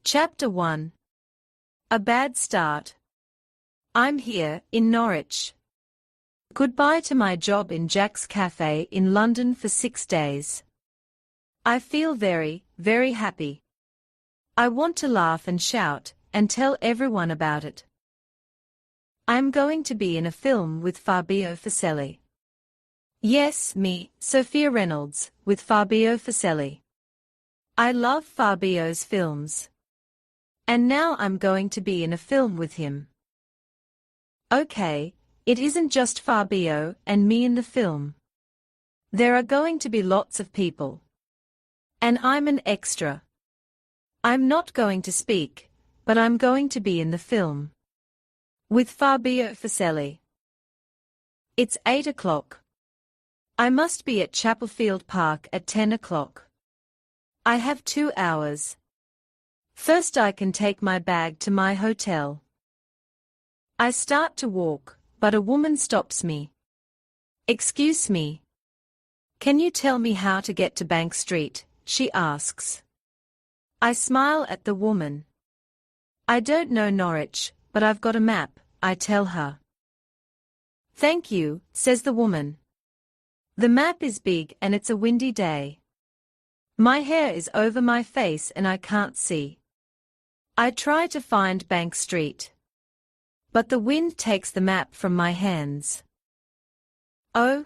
Chapter 1. A Bad Start. I'm here, in Norwich. Goodbye to my job in Jack's Cafe in London for 6 days. I feel very, very happy. I want to laugh and shout, and tell everyone about it. I'm going to be in a film with Fabio Fuseli. Yes, me, Sophia Reynolds, with Fabio Fuseli. I love Fabio's films. And now I'm going to be in a film with him. Okay, it isn't just Fabio and me in the film. There are going to be lots of people. And I'm an extra. I'm not going to speak, but I'm going to be in the film. With Fabio Fuseli. It's 8 o'clock. I must be at Chapelfield Park at 10 o'clock. I have 2 hours. First I can take my bag to my hotel. I start to walk, but a woman stops me. Excuse me. Can you tell me how to get to Bank Street? She asks. I smile at the woman. I don't know Norwich, but I've got a map, I tell her. Thank you, says the woman. The map is big and it's a windy day. My hair is over my face and I can't see. I try to find Bank Street. But the wind takes the map from my hands. Oh!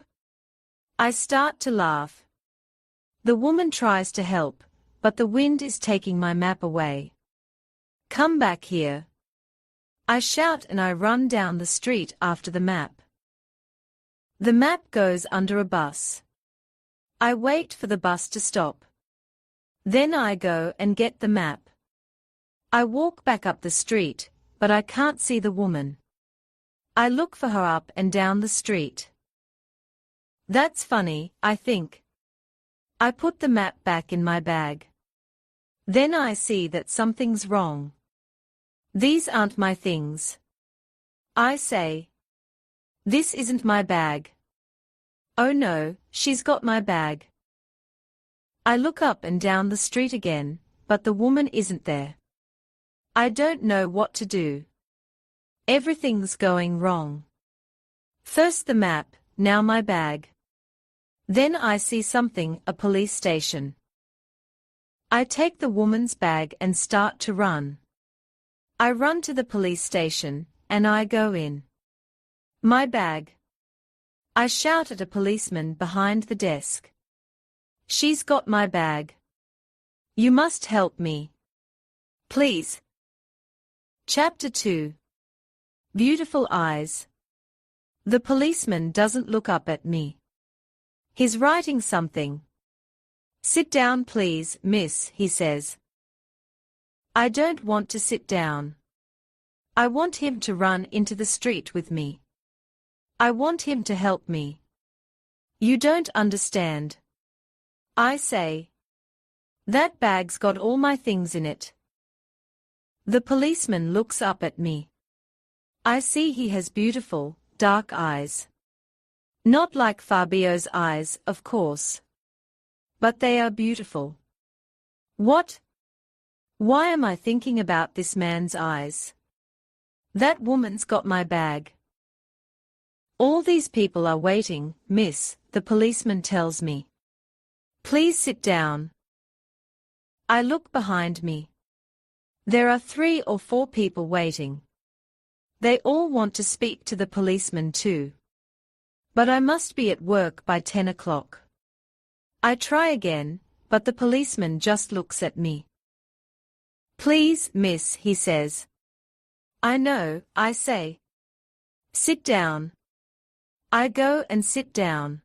I start to laugh. The woman tries to help, but the wind is taking my map away. Come back here. I shout and I run down the street after the map. The map goes under a bus. I wait for the bus to stop. Then I go and get the map. I walk back up the street, but I can't see the woman. I look for her up and down the street. That's funny, I think. I put the map back in my bag. Then I see that something's wrong. These aren't my things. I say. This isn't my bag. Oh no, she's got my bag. I look up and down the street again, but the woman isn't there. I don't know what to do. Everything's going wrong. First the map, now my bag. Then I see something, a police station. I take the woman's bag and start to run. I run to the police station, and I go in. My bag. I shout at a policeman behind the desk. She's got my bag. You must help me. Please. Chapter 2. Beautiful Eyes. The policeman doesn't look up at me. He's writing something. Sit down please, miss, he says. I don't want to sit down. I want him to run into the street with me. I want him to help me. You don't understand. I say. That bag's got all my things in it. The policeman looks up at me. I see he has beautiful, dark eyes. Not like Fabio's eyes, of course. But they are beautiful. What? Why am I thinking about this man's eyes? That woman's got my bag. All these people are waiting, miss, the policeman tells me. Please sit down. I look behind me. There are 3 or 4 people waiting. They all want to speak to the policeman too. But I must be at work by 10 o'clock. I try again, but the policeman just looks at me. Please, miss, he says. I know, I say. Sit down. I go and sit down.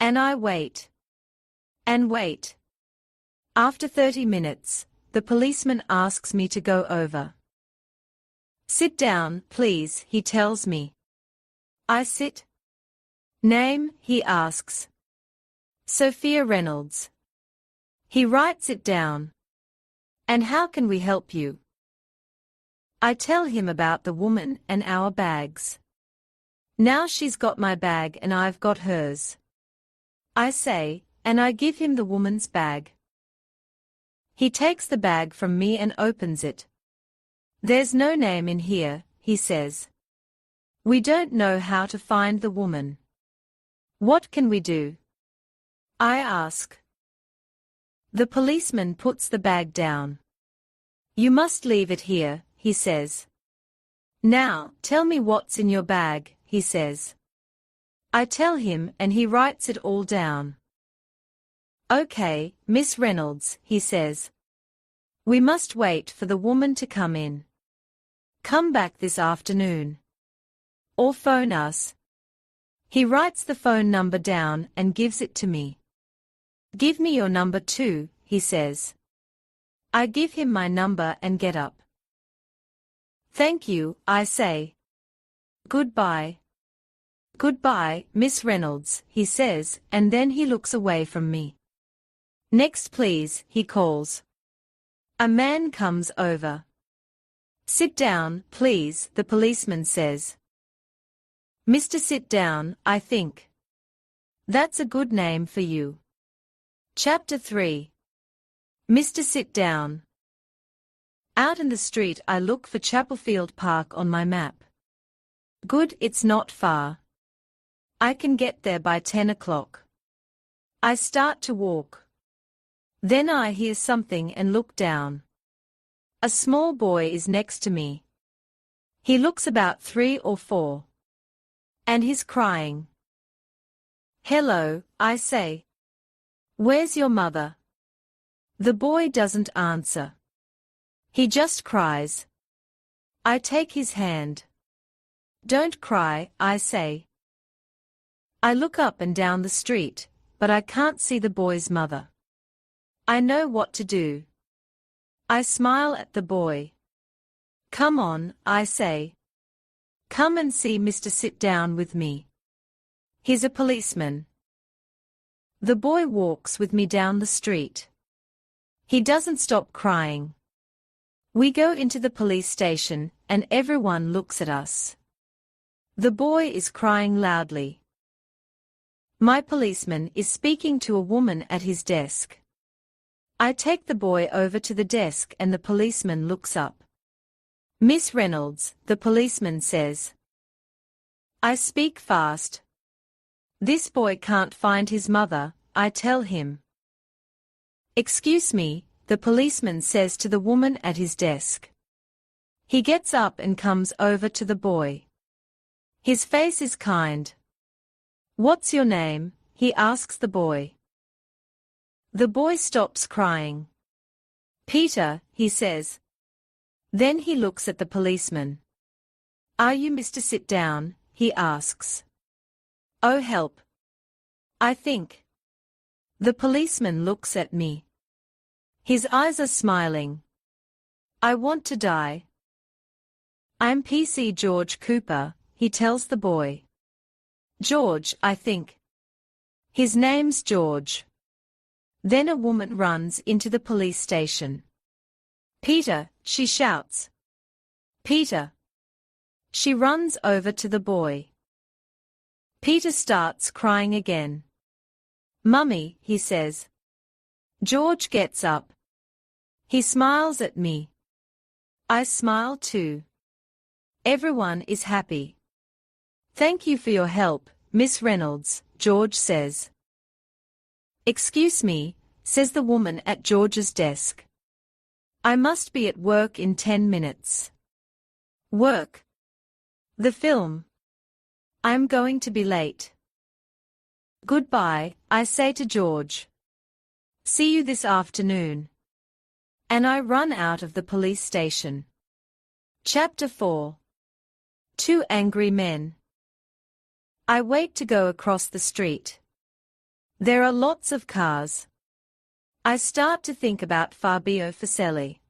And I wait. And wait. After 30 minutes, the policeman asks me to go over. Sit down, please, he tells me. I sit. Name, he asks. Sophia Reynolds. He writes it down. And how can we help you? I tell him about the woman and our bags. Now she's got my bag and I've got hers. I say, and I give him the woman's bag. He takes the bag from me and opens it. There's no name in here, he says. We don't know how to find the woman. What can we do? I ask. The policeman puts the bag down. You must leave it here, he says. Now, tell me what's in your bag, he says. I tell him and he writes it all down. Okay, Miss Reynolds, he says. We must wait for the woman to come in. Come back this afternoon. Or phone us. He writes the phone number down and gives it to me. Give me your number too, he says. I give him my number and get up. Thank you, I say. Goodbye. Goodbye, Miss Reynolds, he says, and then he looks away from me. Next please, he calls. A man comes over. Sit down, please, the policeman says. Mr. Sit Down, I think. That's a good name for you. Chapter 3. Mr. Sit Down. Out in the street I look for Chapelfield Park on my map. Good, it's not far. I can get there by 10 o'clock. I start to walk. Then I hear something and look down. A small boy is next to me. He looks about 3 or 4. And he's crying. Hello, I say. Where's your mother? The boy doesn't answer. He just cries. I take his hand. Don't cry, I say. I look up and down the street, but I can't see the boy's mother. I know what to do. I smile at the boy. Come on, I say. Come and see Mr. Sit Down with me. He's a policeman. The boy walks with me down the street. He doesn't stop crying. We go into the police station, and everyone looks at us. The boy is crying loudly. My policeman is speaking to a woman at his desk. I take the boy over to the desk and the policeman looks up. Miss Reynolds, the policeman says. I speak fast. This boy can't find his mother, I tell him. Excuse me, the policeman says to the woman at his desk. He gets up and comes over to the boy. His face is kind. What's your name? He asks the boy. The boy stops crying. Peter, he says. Then he looks at the policeman. Are you Mr. Sit Down? He asks. Oh help. I think. The policeman looks at me. His eyes are smiling. I want to die. I'm PC George Cooper, he tells the boy. George, I think. His name's George. Then a woman runs into the police station. Peter, she shouts. Peter. She runs over to the boy. Peter starts crying again. Mummy, he says. George gets up. He smiles at me. I smile too. Everyone is happy. Thank you for your help, Miss Reynolds, George says. Excuse me, says the woman at George's desk. I must be at work in 10 minutes. Work? The film. I'm going to be late. Goodbye, I say to George. See you this afternoon. And I run out of the police station. Chapter 4. Two Angry Men. I wait to go across the street. There are lots of cars. I start to think about Fabio Fuseli.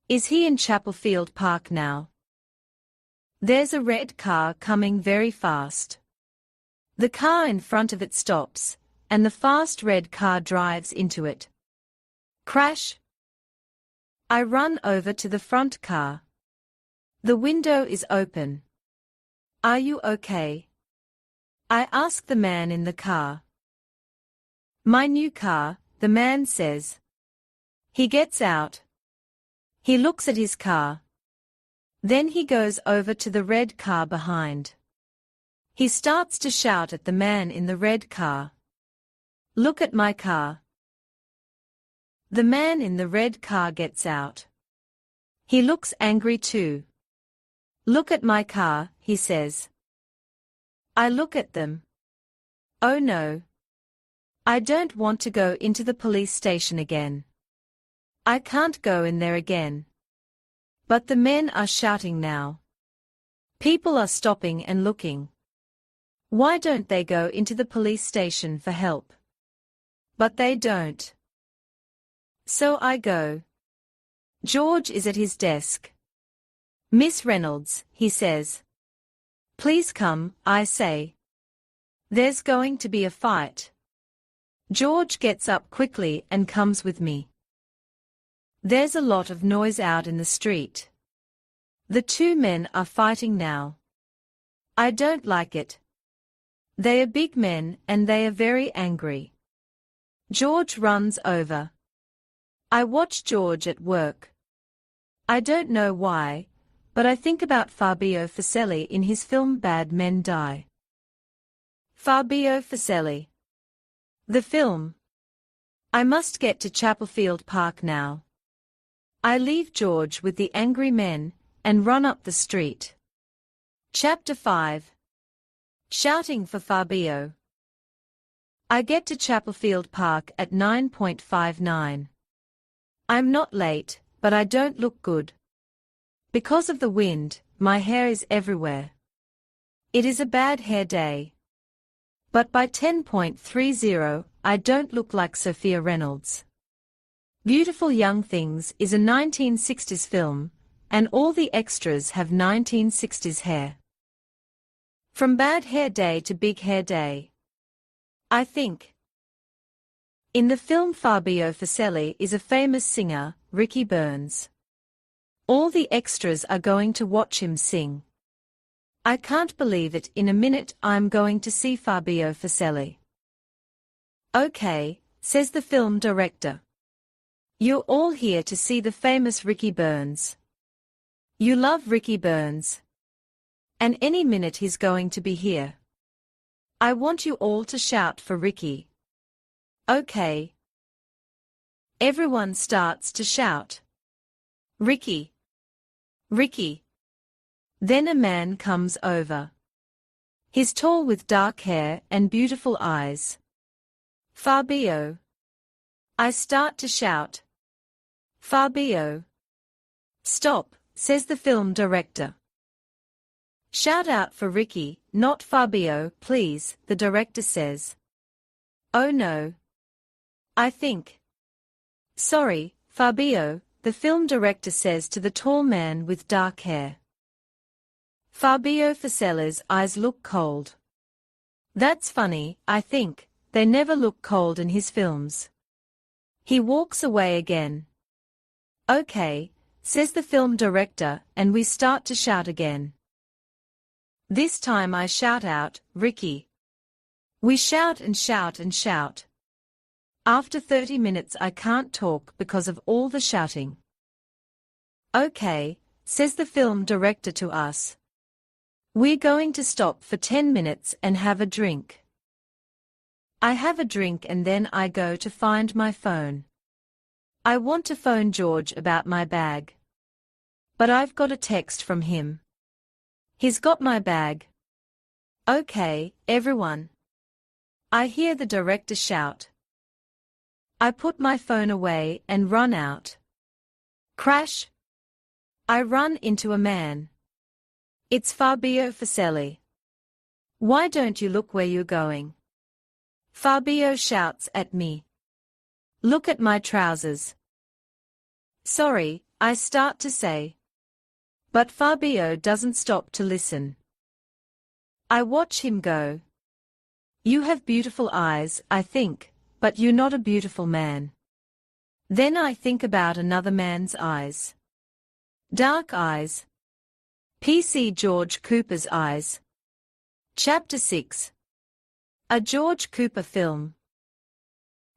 Is he in Chapelfield Park now? There's a red car coming very fast. The car in front of it stops, and the fast red car drives into it. Crash! I run over to the front car. The window is open. Are you okay? I ask the man in the car. My new car, the man says. He gets out. He looks at his car. Then he goes over to the red car behind. He starts to shout at the man in the red car. Look at my car. The man in the red car gets out. He looks angry too. Look at my car, he says. I look at them. Oh no. I don't want to go into the police station again. I can't go in there again. But the men are shouting now. People are stopping and looking. Why don't they go into the police station for help? But they don't. So I go. George is at his desk. Miss Reynolds, he says. Please come, I say. There's going to be a fight. George gets up quickly and comes with me. There's a lot of noise out in the street. The two men are fighting now. I don't like it. They are big men and they are very angry. George runs over. I watch George at work. I don't know why, but I think about Fabio Fuseli in his film Bad Men Die. Fabio Fuseli. The film. I must get to Chapelfield Park now. I leave George with the angry men and run up the street. Chapter 5. Shouting for Fabio. I get to Chapelfield Park at 9:59. I'm not late, but I don't look good. Because of the wind, my hair is everywhere. It is a bad hair day. But by 10:30, I don't look like Sophia Reynolds. Beautiful Young Things is a 1960s film, and all the extras have 1960s hair. From bad hair day to big hair day. I think. In the film Fabio Fuseli is a famous singer, Ricky Burns. All the extras are going to watch him sing. I can't believe it. In a minute I'm going to see Fabio Fuseli. Okay, says the film director. You're all here to see the famous Ricky Burns. You love Ricky Burns. And any minute he's going to be here. I want you all to shout for Ricky. Okay. Everyone starts to shout. Ricky. Ricky. Then a man comes over. He's tall with dark hair and beautiful eyes. Fabio. I start to shout. Fabio. Stop, says the film director. Shout out for Ricky, not Fabio, please, the director says. Oh no. I think. Sorry, Fabio, the film director says to the tall man with dark hair. Fabio Fuseli's eyes look cold. That's funny, I think, they never look cold in his films. He walks away again. Okay, says the film director, and we start to shout again. This time I shout out, Ricky. We shout and shout and shout. After 30 minutes I can't talk because of all the shouting. Okay, says the film director to us. We're going to stop for 10 minutes and have a drink. I have a drink and then I go to find my phone. I want to phone George about my bag. But I've got a text from him. He's got my bag. Okay, everyone. I hear the director shout. I put my phone away and run out. Crash! I run into a man. It's Fabio Fuseli. Why don't you look where you're going? Fabio shouts at me. Look at my trousers. Sorry, I start to say. But Fabio doesn't stop to listen. I watch him go. You have beautiful eyes, I think, but you're not a beautiful man. Then I think about another man's eyes. Dark eyes. P.C. George Cooper's eyes. Chapter 6. A George Cooper film.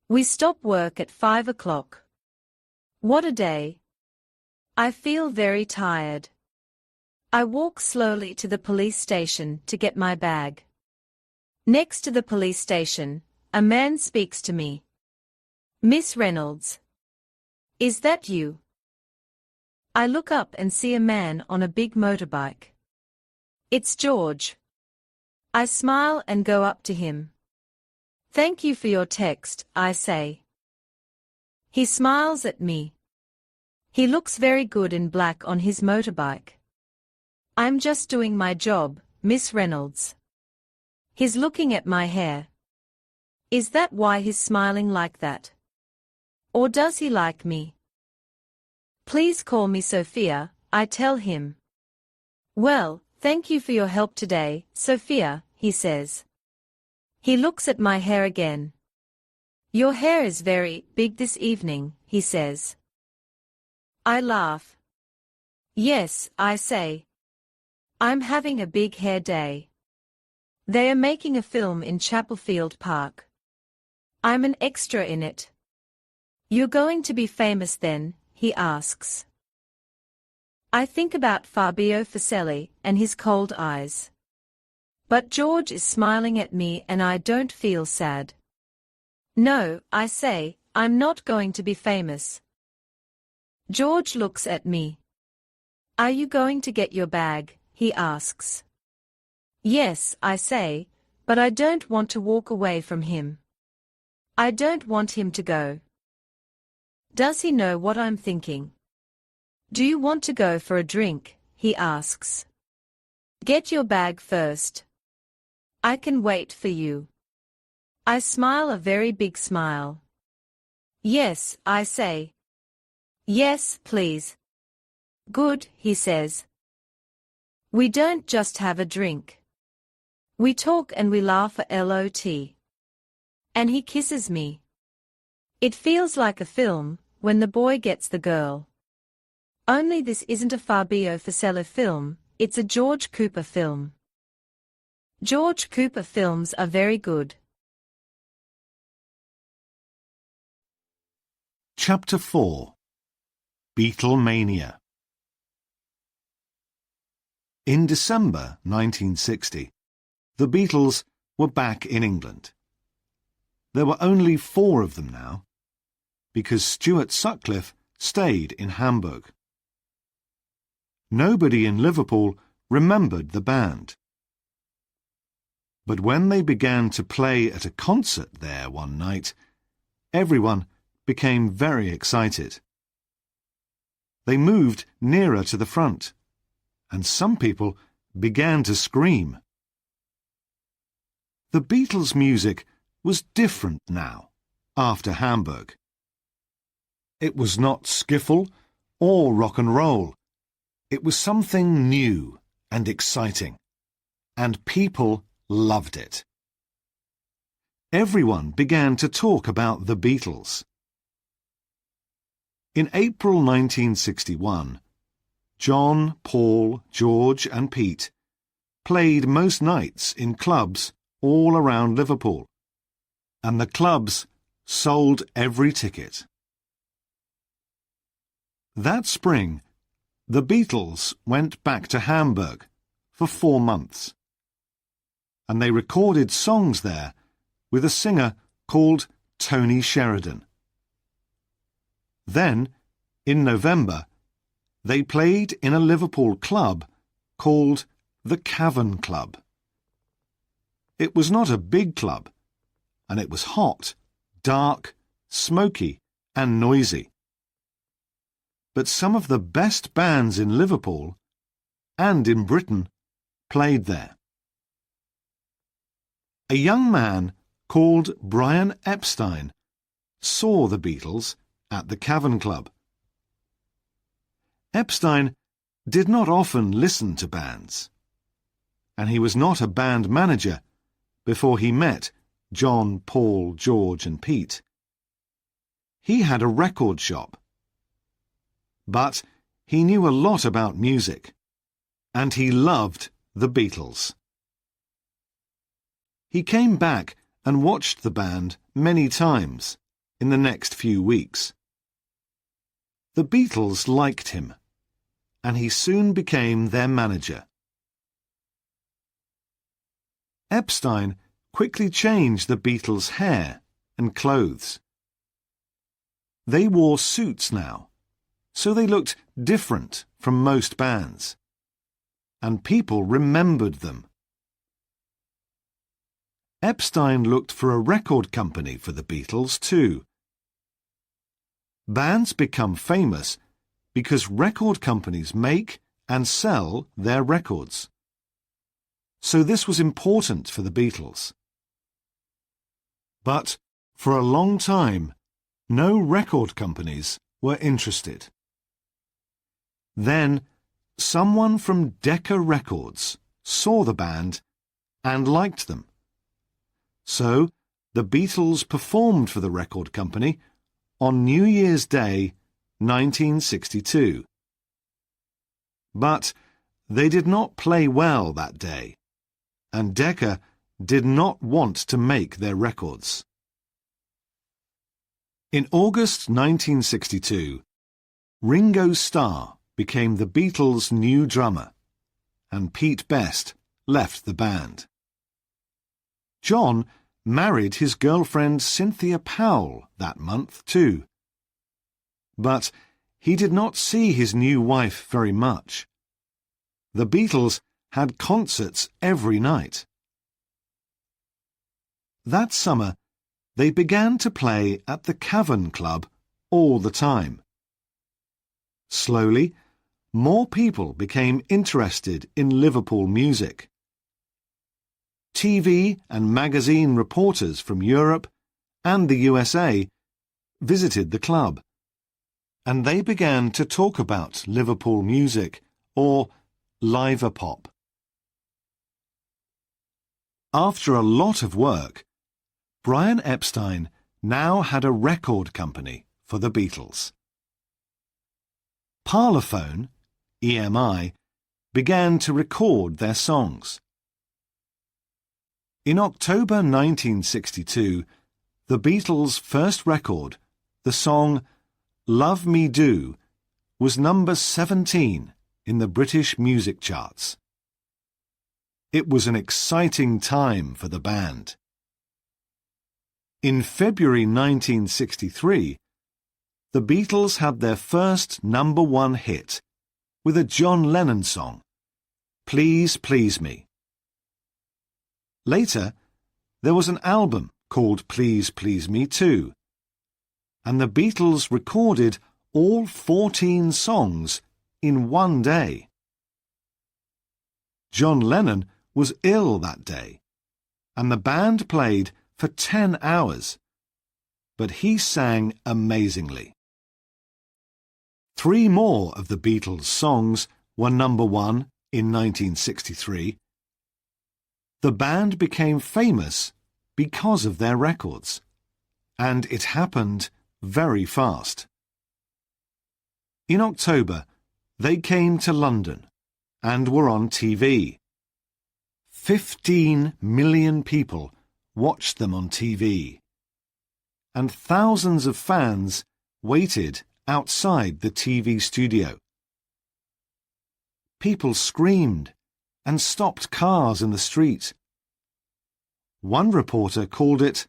We stop work at 5 o'clock. What a day. I feel very tired. I walk slowly to the police station to get my bag. Next to the police station, a man speaks to me. Miss Reynolds. Is that you? I look up and see a man on a big motorbike. It's George. I smile and go up to him. Thank you for your text, I say. He smiles at me. He looks very good in black on his motorbike. I'm just doing my job, Miss Reynolds. He's looking at my hair. Is that why he's smiling like that? Or does he like me? Please call me Sophia, I tell him. Well, thank you for your help today, Sophia, he says. He looks at my hair again. Your hair is very big this evening, he says. I laugh. Yes, I say. I'm having a big hair day. They are making a film in Chapelfield Park. I'm an extra in it. You're going to be famous then, he asks. I think about Fabio Fuseli and his cold eyes. But George is smiling at me and I don't feel sad. No, I say, I'm not going to be famous. George looks at me. Are you going to get your bag? He asks. Yes, I say, but I don't want to walk away from him. I don't want him to go. Does he know what I'm thinking? Do you want to go for a drink? He asks. Get your bag first. I can wait for you. I smile a very big smile. Yes, I say. Yes, please. Good, he says. We don't just have a drink. We talk and we laugh a lot. And he kisses me. It feels like a film, when the boy gets the girl. Only this isn't a Fabio Fuseli film, it's a George Cooper film. George Cooper films are very good. Chapter 4 Beatlemania. In December 1960, the Beatles were back in England. There were only 4 of them now, because Stuart Sutcliffe stayed in Hamburg. Nobody in Liverpool remembered the band. But when they began to play at a concert there one night, everyone became very excited. They moved nearer to the front, and some people began to scream. The Beatles' music was different now, after Hamburg. It was not skiffle or rock and roll. It was something new and exciting, and people loved it. Everyone began to talk about the Beatles. In April 1961, John, Paul, George and Pete played most nights in clubs all around Liverpool, and the clubs sold every ticket. That spring, the Beatles went back to Hamburg for 4 months, and they recorded songs there with a singer called Tony Sheridan. Then, in November, they played in a Liverpool club called the Cavern Club. It was not a big club, and it was hot, dark, smoky and noisy. But some of the best bands in Liverpool and in Britain played there. A young man called Brian Epstein saw the Beatles at the Cavern Club. Epstein did not often listen to bands, and he was not a band manager before he met John, Paul, George and Pete. He had a record shop. But he knew a lot about music, and he loved the Beatles. He came back and watched the band many times in the next few weeks. The Beatles liked him, and he soon became their manager. Epstein quickly changed the Beatles' hair and clothes. They wore suits now, so they looked different from most bands, and people remembered them. Epstein looked for a record company for the Beatles too. Bands become famous because record companies make and sell their records. So this was important for the Beatles. But for a long time, no record companies were interested. Then someone from Decca Records saw the band and liked them. So the Beatles performed for the record company on New Year's Day, 1962. But they did not play well that day, and Decca did not want to make their records. In August 1962, Ringo Starr became the Beatles' new drummer, and Pete Best left the band. John married his girlfriend Cynthia Powell that month too. But he did not see his new wife very much. The Beatles had concerts every night. That summer, they began to play at the Cavern Club all the time. Slowly, more people became interested in Liverpool music. TV and magazine reporters from Europe and the USA visited the club, and they began to talk about Liverpool music, or liverpop. After a lot of work, Brian Epstein now had a record company for the Beatles. Parlophone, EMI, began to record their songs. In October 1962, the Beatles' first record, the song Love Me Do, was number 17 in the British music charts. It was an exciting time for the band. In February 1963, the Beatles had their first number one hit with a John Lennon song, Please Please Me. Later, there was an album called Please Please Me too, and the Beatles recorded all 14 songs in one day. John Lennon was ill that day, and the band played for 10 hours, but he sang amazingly. 3 more of the Beatles' songs were number one in 1963. The band became famous because of their records, and it happened very fast. In October, they came to London and were on TV. 15 million people watched them on TV, and thousands of fans waited outside the TV studio. People screamed and stopped cars in the street. One reporter called it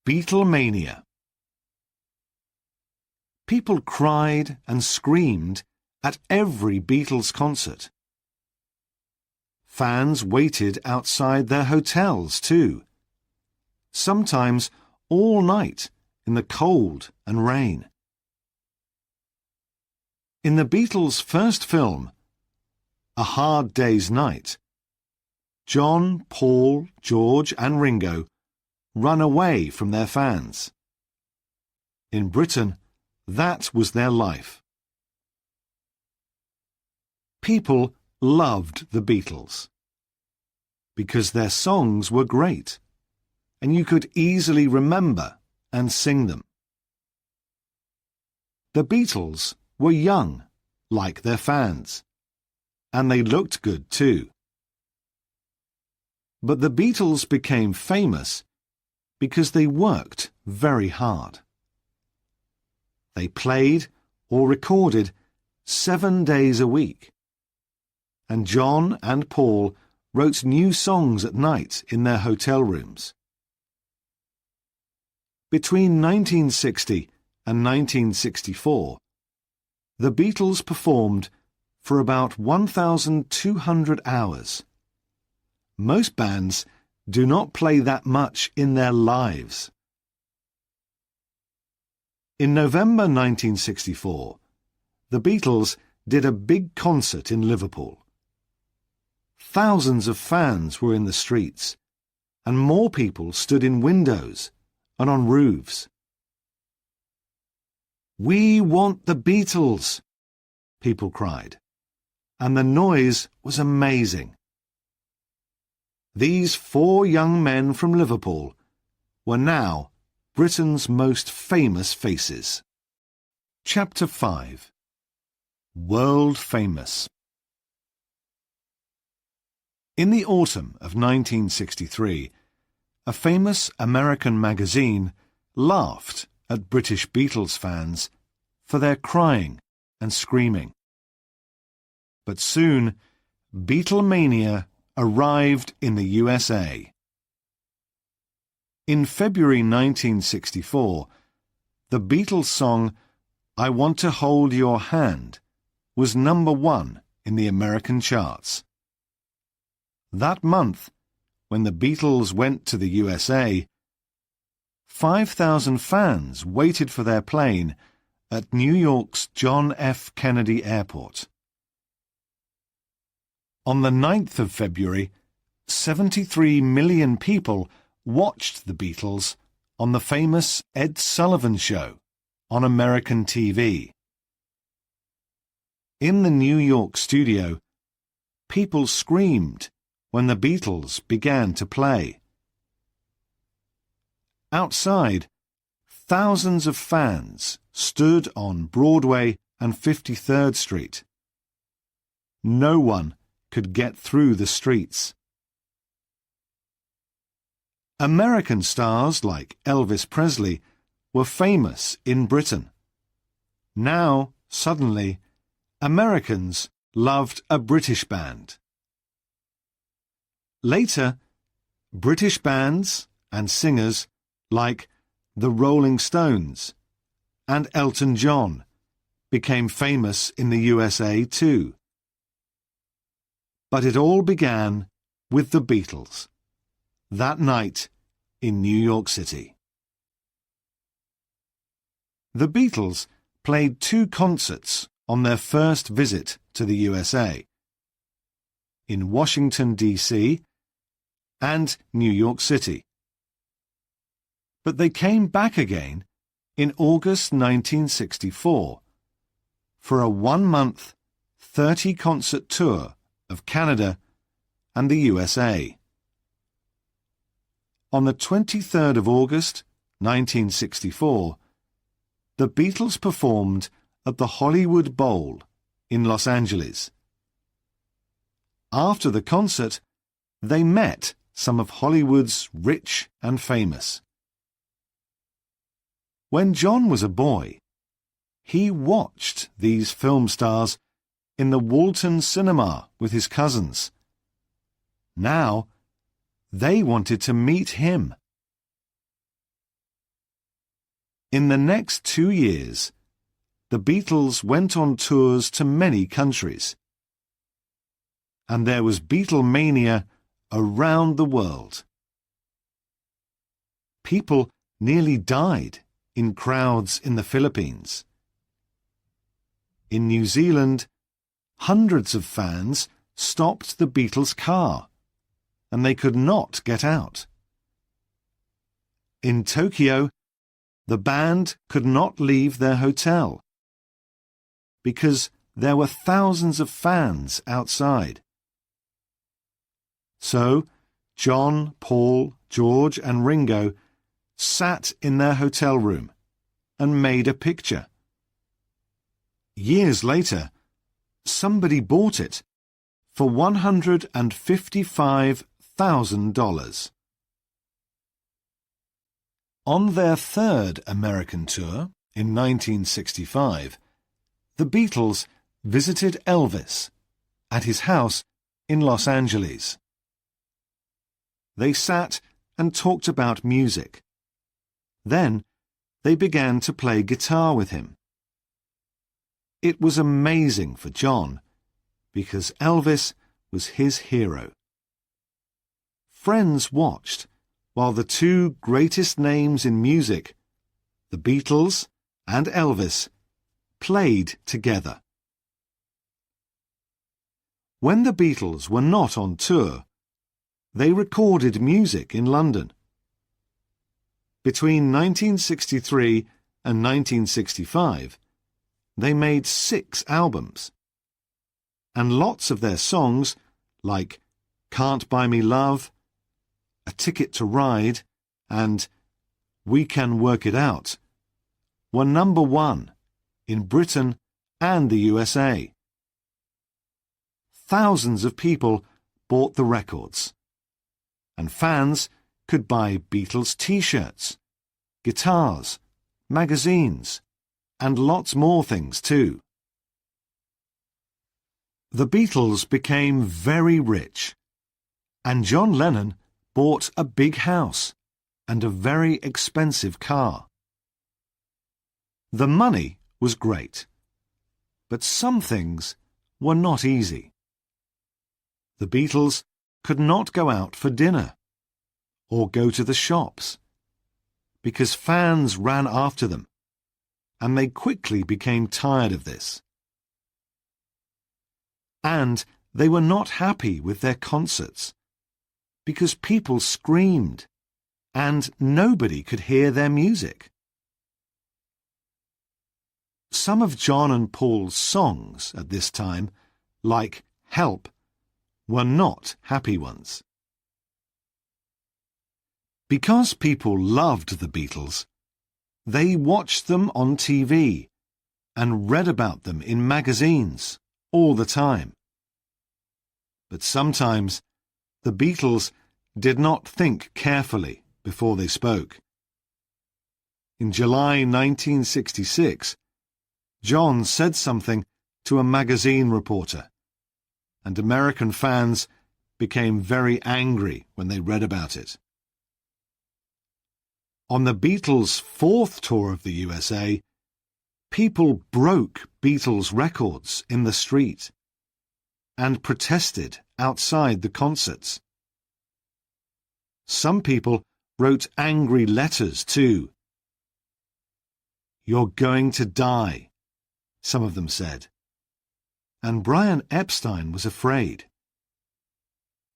Beatlemania. People cried and screamed at every Beatles concert. Fans waited outside their hotels too, sometimes all night in the cold and rain. In the Beatles' first film, A Hard Day's Night, John, Paul, George and Ringo run away from their fans. In Britain, that was their life. People loved the Beatles because their songs were great, and you could easily remember and sing them. The Beatles were young, like their fans, and they looked good too. But the Beatles became famous because they worked very hard. They played or recorded 7 days a week. And John and Paul wrote new songs at night in their hotel rooms. Between 1960 and 1964, the Beatles performed for about 1,200 hours. Most bands do not play that much in their lives. In November 1964, the Beatles did a big concert in Liverpool. Thousands of fans were in the streets, and more people stood in windows and on roofs. "We want the Beatles!" people cried, and the noise was amazing. These 4 young men from Liverpool were now Britain's most famous faces. Chapter 5. World Famous. In the autumn of 1963, a famous American magazine laughed at British Beatles fans for their crying and screaming. But soon, Beatlemania arrived in the USA. In February 1964, the Beatles song "I Want to Hold Your Hand" was number 1 in the American charts. That month, when the Beatles went to the USA, 5,000 fans waited for their plane at New York's John F. Kennedy Airport. On the 9th of February, 73 million people watched the Beatles on the famous Ed Sullivan Show on American TV. In the New York studio, people screamed when the Beatles began to play. Outside, thousands of fans stood on Broadway and 53rd Street. No one could get through the streets. American stars like Elvis Presley were famous in Britain. Now, suddenly, Americans loved a British band. Later, British bands and singers like the Rolling Stones and Elton John became famous in the USA too. But it all began with the Beatles, that night in New York City. The Beatles played 2 concerts on their first visit to the USA, in Washington, D.C. and New York City. But they came back again in August 1964 for a 1-month, 30-concert tour of Canada and the USA. On the 23rd of August 1964, the Beatles performed at the Hollywood Bowl in Los Angeles. After the concert, they met some of Hollywood's rich and famous. When John was a boy, he watched these film stars in the Walton Cinema with his cousins. Now, they wanted to meet him. In the next 2 years, the Beatles went on tours to many countries, and there was Beatlemania around the world. People nearly died in crowds in the Philippines. In New Zealand, hundreds of fans stopped the Beatles' car, and they could not get out. In Tokyo, the band could not leave their hotel because there were thousands of fans outside. So, John, Paul, George and Ringo sat in their hotel room and made a picture. Years later, somebody bought it for $155,000. On their third American tour in 1965, the Beatles visited Elvis at his house in Los Angeles. They sat and talked about music. Then they began to play guitar with him. It was amazing for John, because Elvis was his hero. Friends watched while the two greatest names in music, the Beatles and Elvis, played together. When the Beatles were not on tour, they recorded music in London. Between 1963 and 1965, they made 6 albums, and lots of their songs, like Can't Buy Me Love, A Ticket to Ride, and We Can Work It Out, were number 1 in Britain and the USA. Thousands of people bought the records, and fans could buy Beatles t-shirts, guitars, magazines, and lots more things too. The Beatles became very rich, and John Lennon bought a big house and a very expensive car. The money was great, but some things were not easy. The Beatles could not go out for dinner or go to the shops because fans ran after them, and they quickly became tired of this. And they were not happy with their concerts because people screamed and nobody could hear their music. Some of John and Paul's songs at this time, like Help, were not happy ones. Because people loved the Beatles, they watched them on TV and read about them in magazines all the time. But sometimes the Beatles did not think carefully before they spoke. In July 1966, John said something to a magazine reporter, and American fans became very angry when they read about it. On the Beatles' 4th tour of the USA, people broke Beatles records in the street and protested outside the concerts. Some people wrote angry letters too. "You're going to die," some of them said. And Brian Epstein was afraid.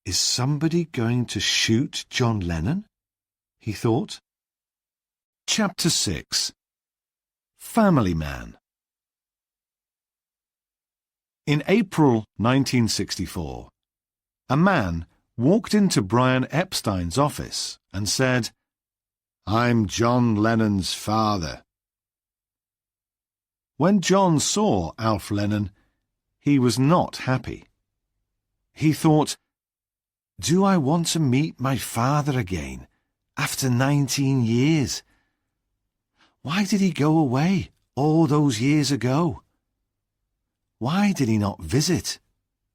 Is somebody going to shoot John Lennon? He thought. Chapter 6. Family Man. In April 1964, a man walked into Brian Epstein's office and said, "I'm John Lennon's father." When John saw Alf Lennon, he was not happy. He thought, "Do I want to meet my father again after 19 years? Why did he go away all those years ago? Why did he not visit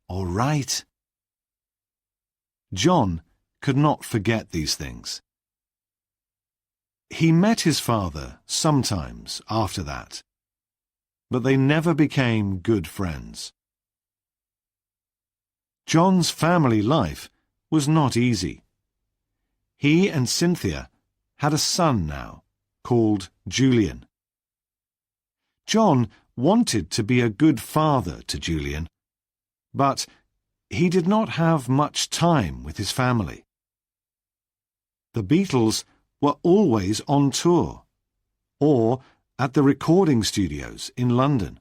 or write?" John could not forget these things. He met his father sometimes after that, but they never became good friends. John's family life was not easy. He and Cynthia had a son now, called Julian. John wanted to be a good father to Julian, but he did not have much time with his family. The Beatles were always on tour, or at the recording studios in London.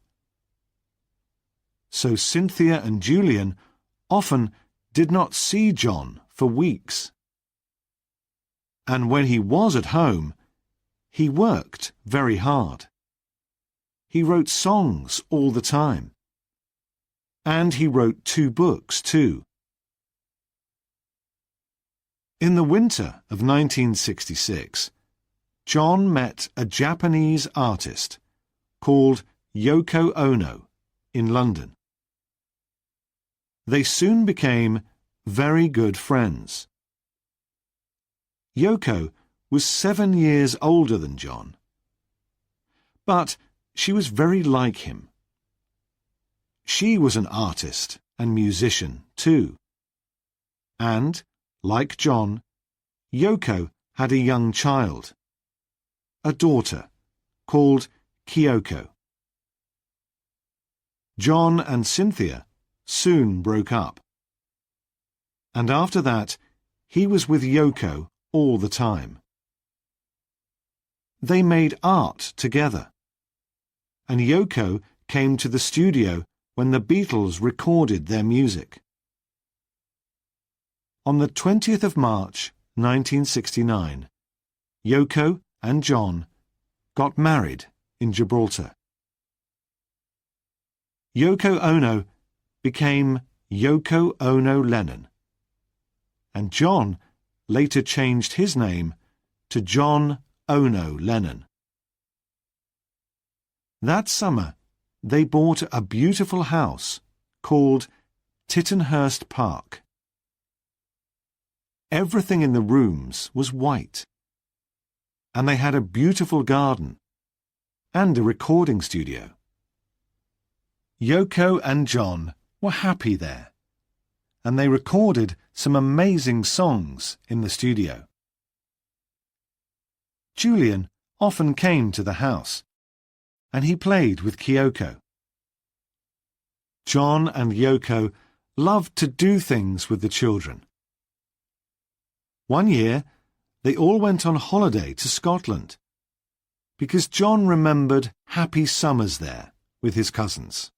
So Cynthia and Julian often did not see John for weeks. And when he was at home, he worked very hard. He wrote songs all the time. And he wrote 2 books too. In the winter of 1966, John met a Japanese artist called Yoko Ono in London. They soon became very good friends. Yoko was 7 years older than John, but she was very like him. She was an artist and musician too. And, like John, Yoko had a young child, a daughter, called Kyoko. John and Cynthia soon broke up. And after that, he was with Yoko all the time. They made art together, and Yoko came to the studio when the Beatles recorded their music. On the 20th of March, 1969, Yoko and John got married in Gibraltar. Yoko Ono became Yoko Ono Lennon, and John later changed his name to John Ono Lennon. That summer, they bought a beautiful house called Tittenhurst Park. Everything in the rooms was white, and they had a beautiful garden and a recording studio. Yoko and John were happy there, and they recorded some amazing songs in the studio. Julian often came to the house, and he played with Kyoko. John and Yoko loved to do things with the children. One year, they all went on holiday to Scotland, because John remembered happy summers there with his cousins.